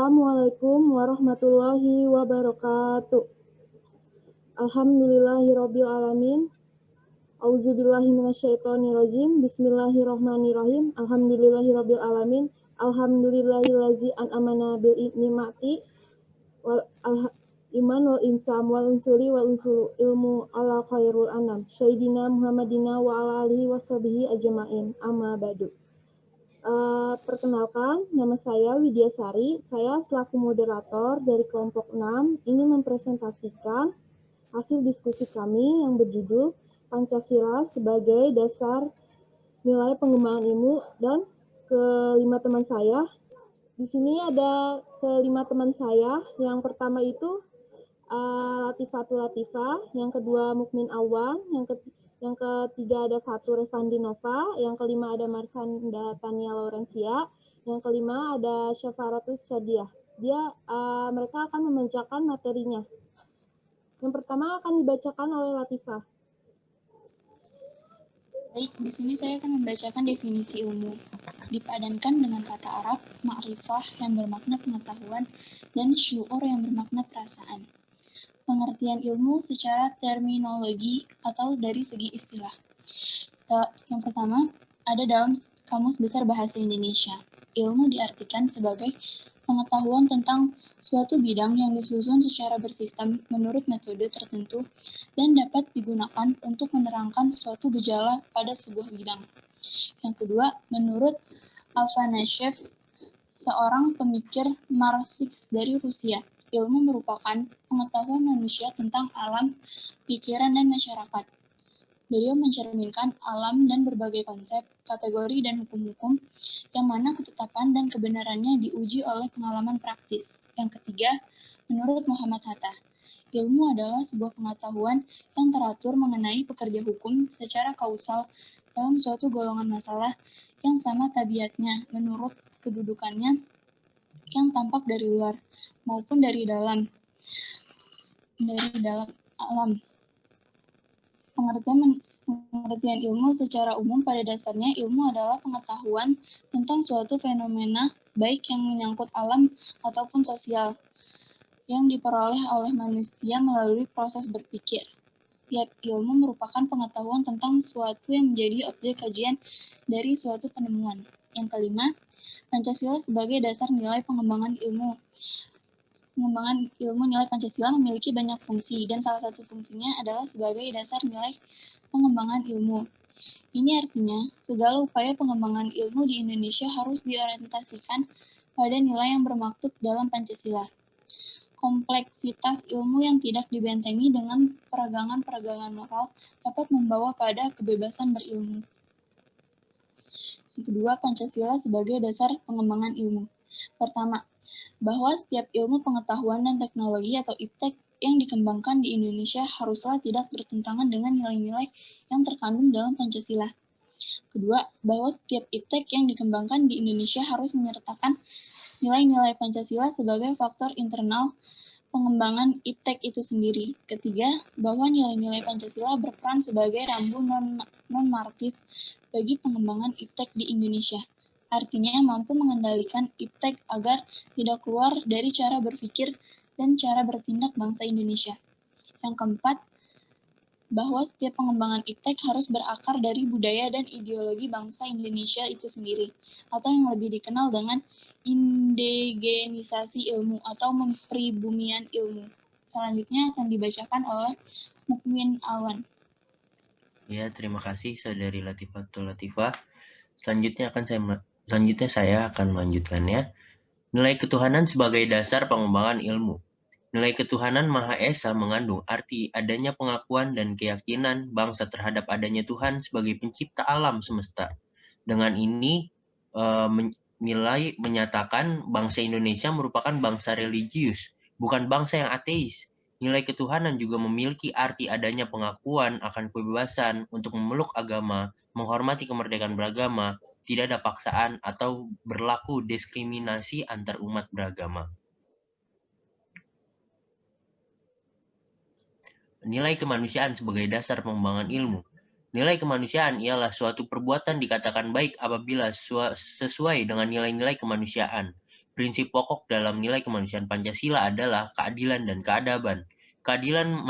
Assalamualaikum warahmatullahi wabarakatuh. Alhamdulillahirabbil alamin. Auzubillahi minasyaitonirrajim. Bismillahirrahmanirrahim. Alhamdulillahirabbil alamin. Alhamdulillahillazi an'amana bil nikmati wal iman wal insam wal unsuri wal unsuru ilmu ala khairul anam. Sayyidina Muhammadina wa ala alihi washabihi ajmain. Amma ba'du. Perkenalkan, nama saya Widya Sari. Saya selaku moderator dari kelompok 6 ingin mempresentasikan hasil diskusi kami yang berjudul Pancasila sebagai dasar nilai pengembangan ilmu, dan kelima teman saya. Di sini ada kelima teman saya. Yang pertama itu Latifatul Latifah, yang kedua Mukmin Awan, yang ketiga ada Fatur Revandi Nova, yang kelima ada Marsanda Tania Laurencia, yang kelima ada Syafaratus Sadiah. Mereka akan membacakan materinya. Yang pertama akan dibacakan oleh Latifah. Baik, di sini saya akan membacakan definisi ilmu. Dipadankan dengan kata Arab, ma'rifah yang bermakna pengetahuan dan syu'ur yang bermakna perasaan. Pengertian ilmu secara terminologi atau dari segi istilah. Yang pertama, ada dalam Kamus Besar Bahasa Indonesia. Ilmu diartikan sebagai pengetahuan tentang suatu bidang yang disusun secara bersistem menurut metode tertentu dan dapat digunakan untuk menerangkan suatu gejala pada sebuah bidang. Yang kedua, menurut Afanasyev, seorang pemikir Marxis dari Rusia, ilmu merupakan pengetahuan manusia tentang alam, pikiran, dan masyarakat. Beliau mencerminkan alam dan berbagai konsep, kategori, dan hukum-hukum yang mana ketetapan dan kebenarannya diuji oleh pengalaman praktis. Yang ketiga, menurut Muhammad Hatta, ilmu adalah sebuah pengetahuan yang teratur mengenai pekerja hukum secara kausal dalam suatu golongan masalah yang sama tabiatnya menurut kedudukannya yang tampak dari luar maupun dari dalam alam. Pengertian ilmu secara umum pada dasarnya ilmu adalah pengetahuan tentang suatu fenomena baik yang menyangkut alam ataupun sosial yang diperoleh oleh manusia melalui proses berpikir. Setiap ilmu merupakan pengetahuan tentang suatu yang menjadi objek kajian dari suatu penemuan. Yang kelima, Pancasila sebagai dasar nilai pengembangan ilmu. Pengembangan ilmu nilai Pancasila memiliki banyak fungsi, dan salah satu fungsinya adalah sebagai dasar nilai pengembangan ilmu. Ini artinya, segala upaya pengembangan ilmu di Indonesia harus diorientasikan pada nilai yang bermaktub dalam Pancasila. Kompleksitas ilmu yang tidak dibentengi dengan peragangan-peragangan moral dapat membawa pada kebebasan berilmu. Yang kedua, Pancasila sebagai dasar pengembangan ilmu. Pertama, bahwa setiap ilmu pengetahuan dan teknologi atau iptek yang dikembangkan di Indonesia haruslah tidak bertentangan dengan nilai-nilai yang terkandung dalam Pancasila. Kedua, bahwa setiap iptek yang dikembangkan di Indonesia harus menyertakan nilai-nilai Pancasila sebagai faktor internal pengembangan iptek itu sendiri. Ketiga, bahwa nilai-nilai Pancasila berperan sebagai rambu non-normatif bagi pengembangan iptek di Indonesia. Artinya mampu mengendalikan iptek agar tidak keluar dari cara berpikir dan cara bertindak bangsa Indonesia. Yang keempat, bahwa setiap pengembangan iptek harus berakar dari budaya dan ideologi bangsa Indonesia itu sendiri, atau yang lebih dikenal dengan indigenisasi ilmu atau mempribumian ilmu. Selanjutnya akan dibacakan oleh Mukmin Awan. Ya, terima kasih Saudari Latifatul Latifah. Selanjutnya saya akan melanjutkannya. Nilai ketuhanan sebagai dasar pengembangan ilmu. Nilai ketuhanan Maha Esa mengandung arti adanya pengakuan dan keyakinan bangsa terhadap adanya Tuhan sebagai pencipta alam semesta. Dengan ini, nilai menyatakan bangsa Indonesia merupakan bangsa religius, bukan bangsa yang ateis. Nilai ketuhanan juga memiliki arti adanya pengakuan akan kebebasan untuk memeluk agama, menghormati kemerdekaan beragama, tidak ada paksaan atau berlaku diskriminasi antar umat beragama. Nilai kemanusiaan sebagai dasar pengembangan ilmu. Nilai kemanusiaan ialah suatu perbuatan dikatakan baik apabila sesuai dengan nilai-nilai kemanusiaan. Prinsip pokok dalam nilai kemanusiaan Pancasila adalah keadilan dan keadaban. Keadilan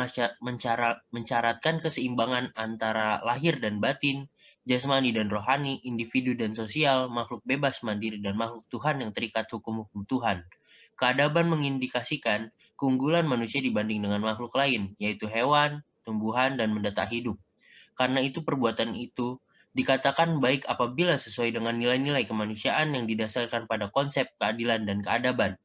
mensyaratkan keseimbangan antara lahir dan batin, jasmani dan rohani, individu dan sosial, makhluk bebas mandiri dan makhluk Tuhan yang terikat hukum-hukum Tuhan. Keadaban mengindikasikan keunggulan manusia dibanding dengan makhluk lain, yaitu hewan, tumbuhan, dan benda tak hidup. Karena itu perbuatan itu dikatakan baik apabila sesuai dengan nilai-nilai kemanusiaan yang didasarkan pada konsep keadilan dan keadaban.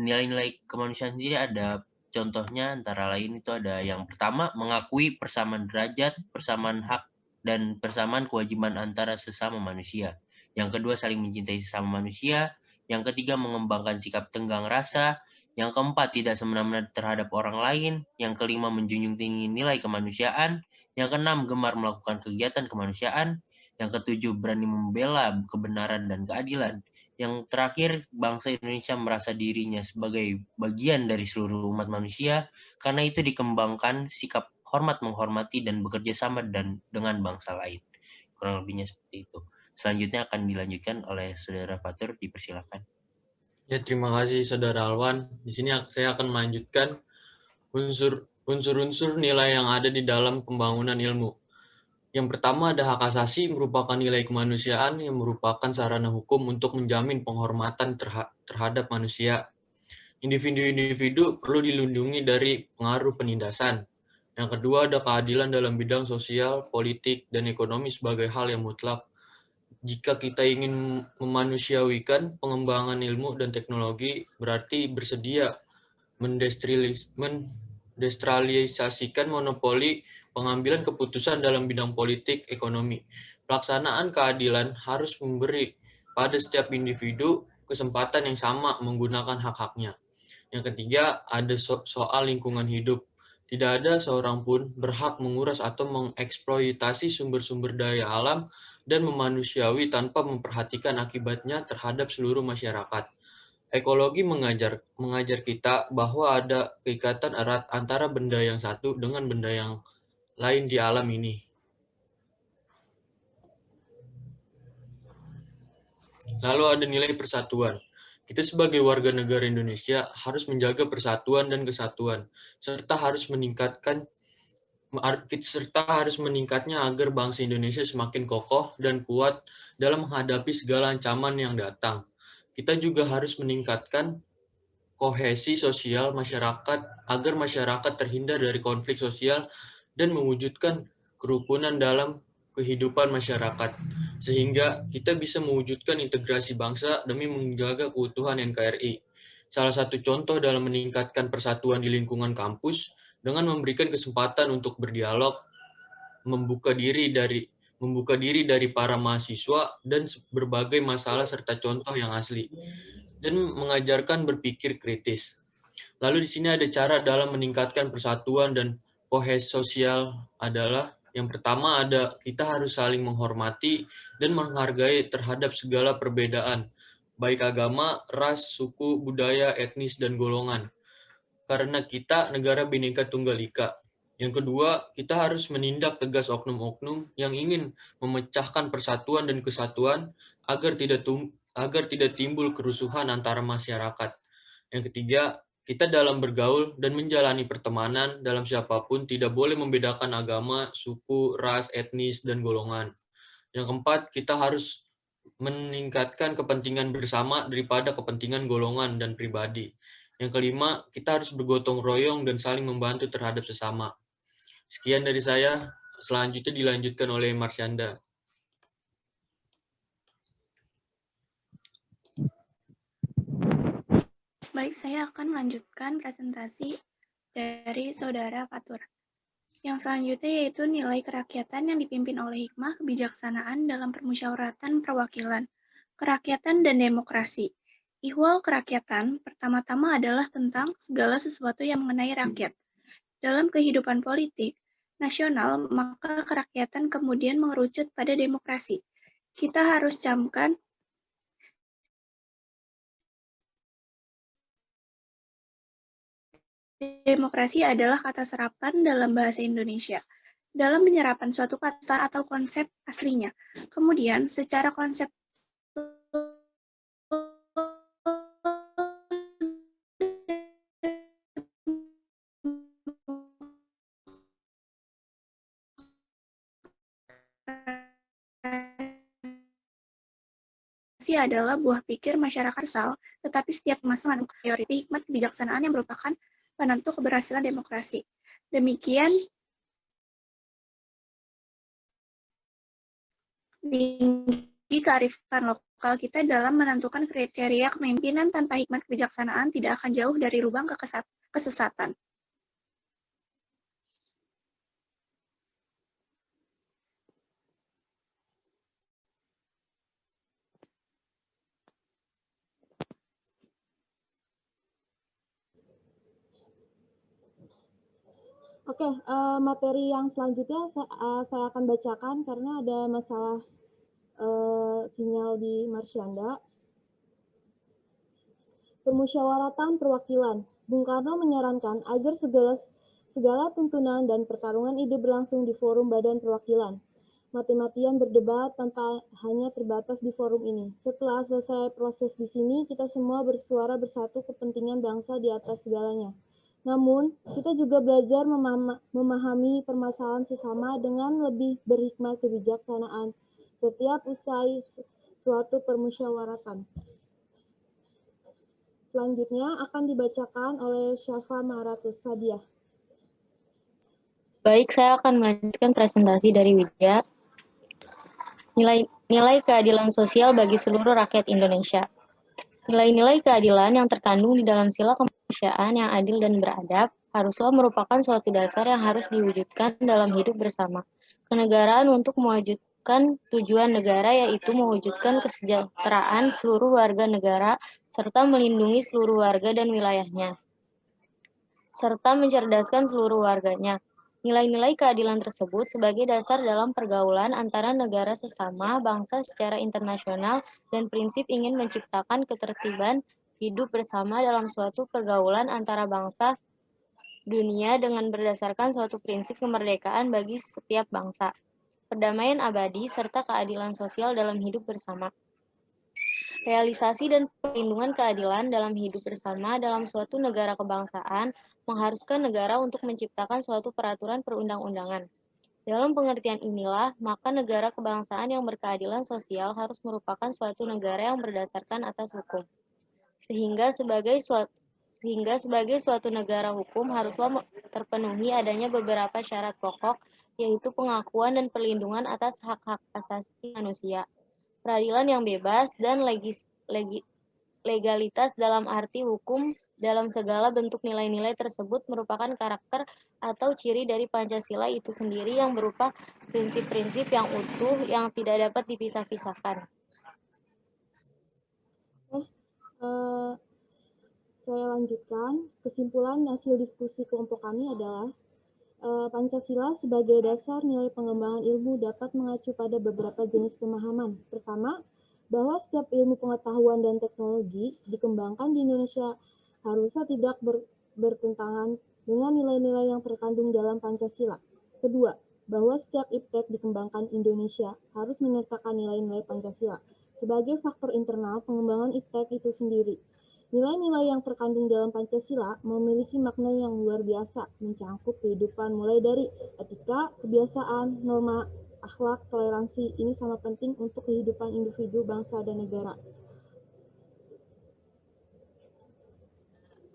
Nilai-nilai kemanusiaan sendiri ada contohnya, antara lain itu ada yang pertama, mengakui persamaan derajat, persamaan hak, dan persamaan kewajiban antara sesama manusia. Yang kedua, saling mencintai sesama manusia. Yang ketiga, mengembangkan sikap tenggang rasa. Yang keempat, tidak semena-mena terhadap orang lain. Yang kelima, menjunjung tinggi nilai kemanusiaan. Yang keenam, gemar melakukan kegiatan kemanusiaan. Yang ketujuh, berani membela kebenaran dan keadilan. Yang terakhir, bangsa Indonesia merasa dirinya sebagai bagian dari seluruh umat manusia, karena itu dikembangkan sikap hormat menghormati dan bekerja sama dengan bangsa lain. Kurang lebihnya seperti itu. Selanjutnya akan dilanjutkan oleh Saudara Fatur, dipersilakan. Ya, terima kasih Saudara Alwan. Di sini saya akan melanjutkan unsur-unsur nilai yang ada di dalam pembangunan ilmu. Yang pertama ada hak asasi, merupakan nilai kemanusiaan yang merupakan sarana hukum untuk menjamin penghormatan terhadap manusia. Individu-individu perlu dilindungi dari pengaruh penindasan. Yang kedua ada keadilan dalam bidang sosial, politik, dan ekonomi sebagai hal yang mutlak. Jika kita ingin memanusiawikan pengembangan ilmu dan teknologi, berarti bersedia mendestralisasikan monopoli pengambilan keputusan dalam bidang politik ekonomi. Pelaksanaan keadilan harus memberi pada setiap individu kesempatan yang sama menggunakan hak-haknya. Yang ketiga, ada soal lingkungan hidup. Tidak ada seorang pun berhak menguras atau mengeksploitasi sumber-sumber daya alam dan memanusiawi tanpa memperhatikan akibatnya terhadap seluruh masyarakat. Ekologi mengajar kita bahwa ada keikatan erat antara benda yang satu dengan benda yang lain di alam ini. Lalu ada nilai persatuan. Kita sebagai warga negara Indonesia harus menjaga persatuan dan kesatuan, serta harus meningkatnya agar bangsa Indonesia semakin kokoh dan kuat dalam menghadapi segala ancaman yang datang. Kita juga harus meningkatkan kohesi sosial masyarakat agar masyarakat terhindar dari konflik sosial dan mewujudkan kerukunan dalam kehidupan masyarakat, sehingga kita bisa mewujudkan integrasi bangsa demi menjaga keutuhan NKRI. Salah satu contoh dalam meningkatkan persatuan di lingkungan kampus dengan memberikan kesempatan untuk berdialog, membuka diri dari para mahasiswa dan berbagai masalah serta contoh yang asli, dan mengajarkan berpikir kritis. Lalu di sini ada cara dalam meningkatkan persatuan dan kohesi sosial adalah yang pertama ada kita harus saling menghormati dan menghargai terhadap segala perbedaan, baik agama, ras, suku, budaya, etnis, dan golongan. Karena kita negara Bhinneka Tunggal Ika. Yang kedua, kita harus menindak tegas oknum-oknum yang ingin memecahkan persatuan dan kesatuan agar tidak timbul kerusuhan antara masyarakat. Yang ketiga, kita dalam bergaul dan menjalani pertemanan dalam siapapun tidak boleh membedakan agama, suku, ras, etnis, dan golongan. Yang keempat, kita harus meningkatkan kepentingan bersama daripada kepentingan golongan dan pribadi. Yang kelima, kita harus bergotong royong dan saling membantu terhadap sesama. Sekian dari saya, selanjutnya dilanjutkan oleh Marsyanda. Baik, saya akan melanjutkan presentasi dari Saudara Fatur. Yang selanjutnya yaitu nilai kerakyatan yang dipimpin oleh hikmah kebijaksanaan dalam permusyawaratan perwakilan, kerakyatan dan demokrasi. Ihwal kerakyatan pertama-tama adalah tentang segala sesuatu yang mengenai rakyat. Dalam kehidupan politik nasional, maka kerakyatan kemudian mengerucut pada demokrasi. Kita harus camkan demokrasi adalah kata serapan dalam bahasa Indonesia. Dalam penyerapan suatu kata atau konsep aslinya. Kemudian, secara konseptual adalah buah pikir masyarakat universal, tetapi setiap masa mengandung priority hikmat kebijaksanaan yang merupakan penentu keberhasilan demokrasi. Demikian tinggi kearifan lokal kita dalam menentukan kriteria kepemimpinan tanpa hikmat kebijaksanaan tidak akan jauh dari lubang kesesatan. Oke, materi yang selanjutnya saya akan bacakan karena ada masalah sinyal di Marsyanda. Permusyawaratan perwakilan. Bung Karno menyarankan agar segala tuntunan dan pertarungan ide berlangsung di forum badan perwakilan. Mati-matian berdebat tanpa hanya terbatas di forum ini. Setelah selesai proses di sini, kita semua bersuara bersatu kepentingan bangsa di atas segalanya. Namun, kita juga belajar memahami permasalahan sesama dengan lebih berhikmat kebijaksanaan setiap usai suatu permusyawaratan. Selanjutnya akan dibacakan oleh Syafa Maharatus Sadiah. Baik, saya akan melanjutkan presentasi dari Widya. Nilai keadilan sosial bagi seluruh rakyat Indonesia. Nilai-nilai keadilan yang terkandung di dalam sila kemanusiaan yang adil dan beradab haruslah merupakan suatu dasar yang harus diwujudkan dalam hidup bersama. Kenegaraan untuk mewujudkan tujuan negara yaitu mewujudkan kesejahteraan seluruh warga negara serta melindungi seluruh warga dan wilayahnya, serta mencerdaskan seluruh warganya. Nilai-nilai keadilan tersebut sebagai dasar dalam pergaulan antara negara sesama bangsa secara internasional dan prinsip ingin menciptakan ketertiban hidup bersama dalam suatu pergaulan antara bangsa dunia dengan berdasarkan suatu prinsip kemerdekaan bagi setiap bangsa, perdamaian abadi, serta keadilan sosial dalam hidup bersama. Realisasi dan perlindungan keadilan dalam hidup bersama dalam suatu negara kebangsaan mengharuskan negara untuk menciptakan suatu peraturan perundang-undangan. Dalam pengertian inilah, maka negara kebangsaan yang berkeadilan sosial harus merupakan suatu negara yang berdasarkan atas hukum. Sehingga sebagai suatu negara hukum haruslah terpenuhi adanya beberapa syarat pokok, yaitu pengakuan dan perlindungan atas hak-hak asasi manusia, peradilan yang bebas, dan legalitas dalam arti hukum dalam segala bentuk. Nilai-nilai tersebut merupakan karakter atau ciri dari Pancasila itu sendiri yang berupa prinsip-prinsip yang utuh yang tidak dapat dipisah-pisahkan. Saya lanjutkan. Kesimpulan hasil diskusi kelompok kami adalah Pancasila sebagai dasar nilai pengembangan ilmu dapat mengacu pada beberapa jenis pemahaman. Pertama, bahwa setiap ilmu pengetahuan dan teknologi dikembangkan di Indonesia harusnya tidak bertentangan dengan nilai-nilai yang terkandung dalam Pancasila. Kedua, bahwa setiap iptek dikembangkan Indonesia harus menyertakan nilai-nilai Pancasila sebagai faktor internal pengembangan iptek itu sendiri. Nilai-nilai yang terkandung dalam Pancasila memiliki makna yang luar biasa, mencangkup kehidupan mulai dari etika, kebiasaan, norma, akhlak, toleransi. Ini sangat penting untuk kehidupan individu, bangsa, dan negara.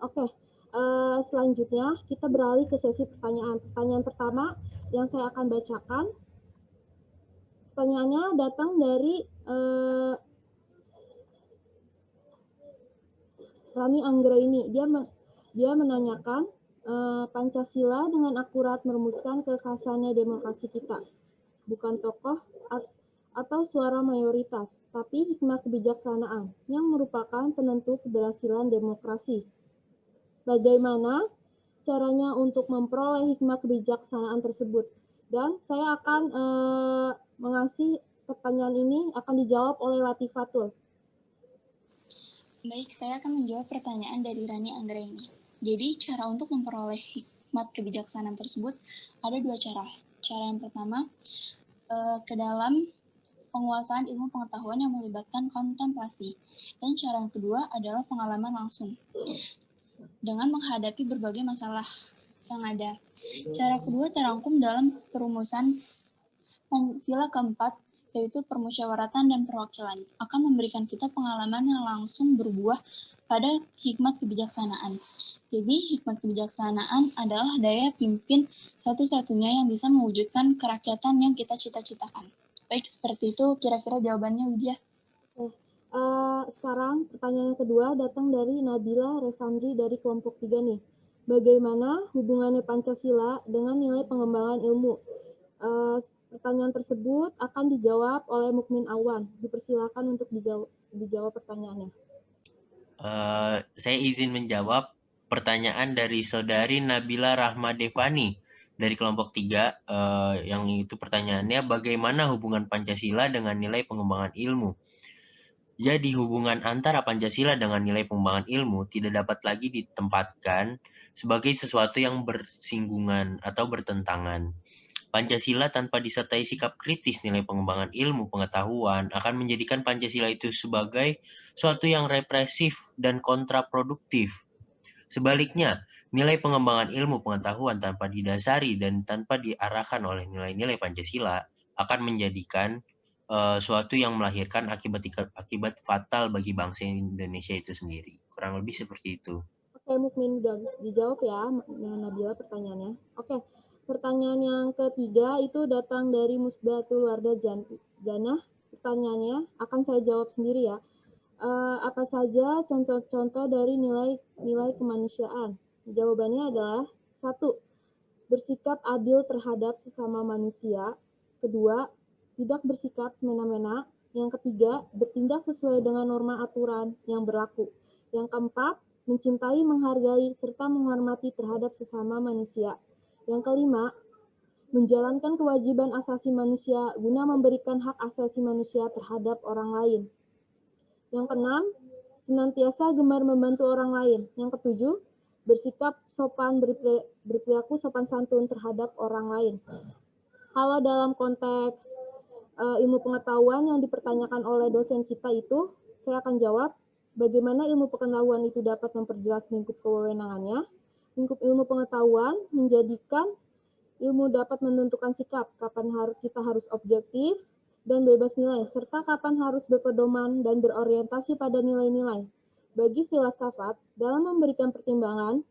Oke, selanjutnya kita beralih ke sesi pertanyaan. Pertanyaan pertama yang saya akan bacakan, pertanyaannya datang dari Rani Anggraini. Dia menanyakan, Pancasila dengan akurat merumuskan kekhasannya demokrasi kita. Bukan tokoh atau suara mayoritas, tapi hikmah kebijaksanaan yang merupakan penentu keberhasilan demokrasi. Bagaimana caranya untuk memperoleh hikmah kebijaksanaan tersebut? Dan saya akan mengasih pertanyaan ini akan dijawab oleh Latifatul. Baik, saya akan menjawab pertanyaan dari Rani Anggraini. Jadi, cara untuk memperoleh hikmat kebijaksanaan tersebut ada dua cara. Cara yang pertama, ke dalam penguasaan ilmu pengetahuan yang melibatkan kontemplasi. Dan cara yang kedua adalah pengalaman langsung dengan menghadapi berbagai masalah yang ada. Cara kedua terangkum dalam perumusan Pancasila keempat, yaitu permusyawaratan dan perwakilan, akan memberikan kita pengalaman yang langsung berbuah pada hikmat kebijaksanaan. Jadi, hikmat kebijaksanaan adalah daya pimpin satu-satunya yang bisa mewujudkan kerakyatan yang kita cita-citakan. Baik, seperti itu kira-kira jawabannya, Widya. Sekarang pertanyaan yang kedua datang dari Nabila Resandri dari kelompok 3 nih. Bagaimana hubungannya Pancasila dengan nilai pengembangan ilmu? Pertanyaan tersebut akan dijawab oleh Mukmin Awan. Dipersilakan untuk dijawab pertanyaannya. Saya izin menjawab pertanyaan dari saudari Nabila Rahmadevani dari kelompok 3, yang itu pertanyaannya, bagaimana hubungan Pancasila dengan nilai pengembangan ilmu? Jadi hubungan antara Pancasila dengan nilai pengembangan ilmu tidak dapat lagi ditempatkan sebagai sesuatu yang bersinggungan atau bertentangan. Pancasila tanpa disertai sikap kritis nilai pengembangan ilmu pengetahuan akan menjadikan Pancasila itu sebagai suatu yang represif dan kontraproduktif. Sebaliknya, nilai pengembangan ilmu pengetahuan tanpa didasari dan tanpa diarahkan oleh nilai-nilai Pancasila akan menjadikan suatu yang melahirkan akibat fatal bagi bangsa Indonesia itu sendiri. Kurang lebih seperti itu. Oke, Mukmin, udah dijawab ya, Nabila pertanyaannya. Oke, pertanyaan yang ketiga itu datang dari Musdatul Wardah Janah. Pertanyaannya akan saya jawab sendiri ya. Apa saja contoh-contoh dari nilai kemanusiaan? Jawabannya adalah 1. Bersikap adil terhadap sesama manusia. 2. Tidak bersikap semena-mena. Yang ketiga, bertindak sesuai dengan norma aturan yang berlaku. Yang keempat, mencintai, menghargai, serta menghormati terhadap sesama manusia. Yang kelima, menjalankan kewajiban asasi manusia guna memberikan hak asasi manusia terhadap orang lain. Yang keenam, senantiasa gemar membantu orang lain. Yang ketujuh, bersikap sopan, berperilaku sopan santun terhadap orang lain. Kalau dalam konteks ilmu pengetahuan yang dipertanyakan oleh dosen kita itu, saya akan jawab bagaimana ilmu pengetahuan itu dapat memperjelas lingkup kewenangannya. Lingkup ilmu pengetahuan menjadikan ilmu dapat menentukan sikap, kapan kita harus objektif dan bebas nilai, serta kapan harus berpedoman dan berorientasi pada nilai-nilai. Bagi filsafat, dalam memberikan pertimbangan,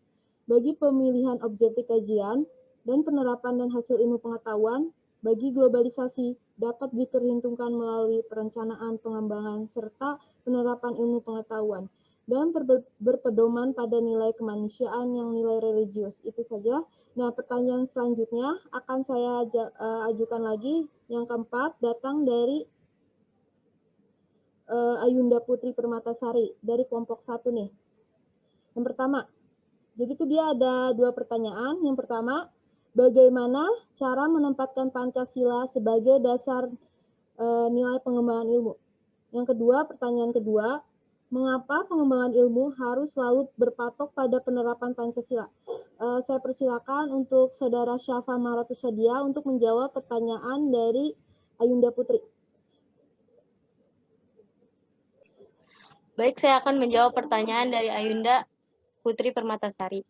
bagi pemilihan objektif kajian, dan penerapan dan hasil ilmu pengetahuan, bagi globalisasi, dapat diperhitungkan melalui perencanaan, pengembangan, serta penerapan ilmu pengetahuan, dan berpedoman pada nilai kemanusiaan yang nilai religius. Itu saja. Nah, pertanyaan selanjutnya akan saya ajukan lagi. Yang keempat, datang dari Ayunda Putri Permatasari, dari kelompok 1 nih. Yang pertama, jadi itu dia ada 2 pertanyaan. Yang pertama, bagaimana cara menempatkan Pancasila sebagai dasar nilai pengembangan ilmu? Yang kedua, pertanyaan kedua, mengapa pengembangan ilmu harus selalu berpatok pada penerapan Pancasila? Saya persilakan untuk Saudara Syafa Maratussadia untuk menjawab pertanyaan dari Ayunda Putri. Baik, saya akan menjawab pertanyaan dari Ayunda Putri Permatasari.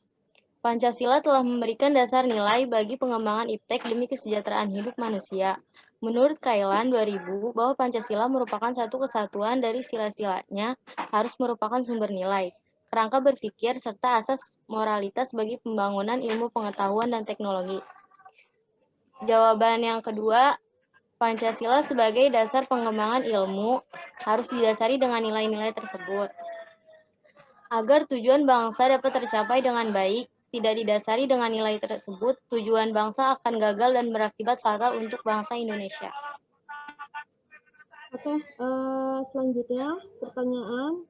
Pancasila telah memberikan dasar nilai bagi pengembangan iptek demi kesejahteraan hidup manusia. Menurut Kailan 2000, bahwa Pancasila merupakan satu kesatuan dari sila-silanya harus merupakan sumber nilai, kerangka berpikir, serta asas moralitas bagi pembangunan ilmu pengetahuan dan teknologi. Jawaban yang kedua, Pancasila sebagai dasar pengembangan ilmu harus didasari dengan nilai-nilai tersebut. Agar tujuan bangsa dapat tercapai dengan baik, tidak didasari dengan nilai tersebut, tujuan bangsa akan gagal dan berakibat fatal untuk bangsa Indonesia. Oke, selanjutnya pertanyaan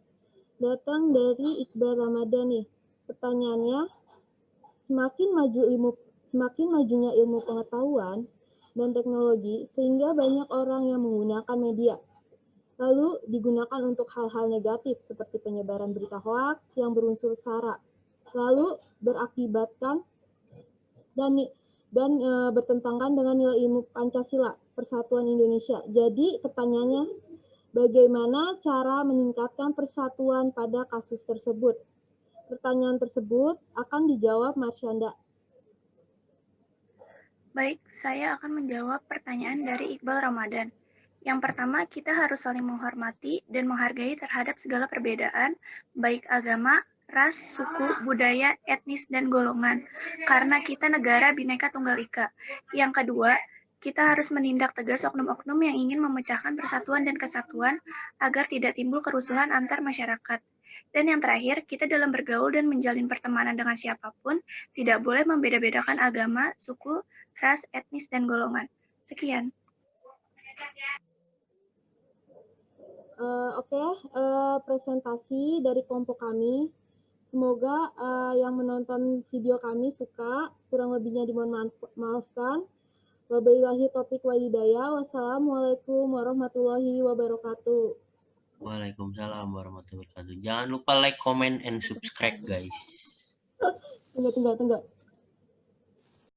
datang dari Iqbal Ramadan nih. Pertanyaannya, semakin majunya ilmu pengetahuan dan teknologi sehingga banyak orang yang menggunakan media, lalu digunakan untuk hal-hal negatif seperti penyebaran berita hoaks yang berunsur sara, lalu berakibatkan dan bertentangan dengan nilai ilmu Pancasila, Persatuan Indonesia. Jadi pertanyaannya, bagaimana cara meningkatkan persatuan pada kasus tersebut? Pertanyaan tersebut akan dijawab Marsyanda. Baik, saya akan menjawab pertanyaan dari Iqbal Ramadan. Yang pertama, kita harus saling menghormati dan menghargai terhadap segala perbedaan, baik agama, ras, suku, budaya, etnis, dan golongan, karena kita negara Bhinneka Tunggal Ika. Yang kedua, kita harus menindak tegas oknum-oknum yang ingin memecahkan persatuan dan kesatuan agar tidak timbul kerusuhan antar masyarakat. Dan yang terakhir, kita dalam bergaul dan menjalin pertemanan dengan siapapun tidak boleh membeda-bedakan agama, suku, ras, etnis, dan golongan. Sekian. Presentasi dari kelompok kami. Semoga yang menonton video kami suka, kurang lebihnya dimohon maafkan. Wabillahi taufiq wal hidayah. Wassalamualaikum warahmatullahi wabarakatuh. Waalaikumsalam warahmatullahi wabarakatuh. Jangan lupa like, comment, and subscribe, guys. Tunggu.